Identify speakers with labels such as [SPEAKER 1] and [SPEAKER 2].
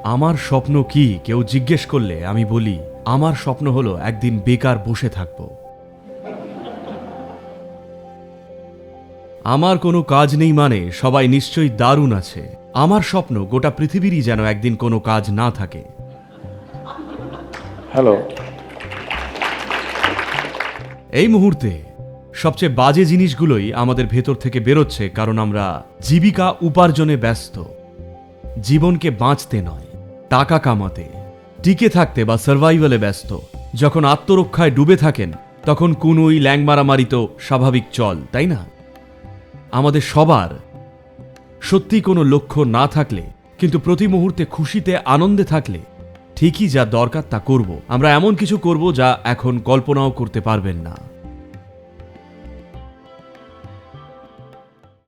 [SPEAKER 1] আমার স্বপ্ন কি কেউ জিজ্ঞেস করলে আমি বলি আমার স্বপ্ন হলো একদিন বেকার বসে থাকব। আমার কোনো কাজ নেই মানে সবাই নিশ্চয়ই দারুণ আছে। আমার স্বপ্ন গোটা পৃথিবীরই যেন একদিন কোনো কাজ না থাকে।
[SPEAKER 2] হ্যালো।
[SPEAKER 1] এই মুহূর্তে সবচেয়ে বাজে জিনিসগুলোই আমাদের ভেতর থেকে বেরোচ্ছে, কারণ আমরা জীবিকা উপার্জনে ব্যস্ত, জীবনকে বাঁচতে নয়, টাকা কামাতে, টিকে থাকতে বা সার্ভাইভালে ব্যস্ত। যখন আত্মরক্ষায় ডুবে থাকেন তখন কুনুই ল্যাং মারামারি তো স্বাভাবিক চল, তাই না? আমাদের সবার সত্যি কোনো লক্ষ্য না থাকলে, কিন্তু প্রতি মুহূর্তে খুশিতে আনন্দে থাকলে ঠিকই যা দরকার তা করব। আমরা এমন কিছু করব যা এখন কল্পনাও করতে পারবেন না।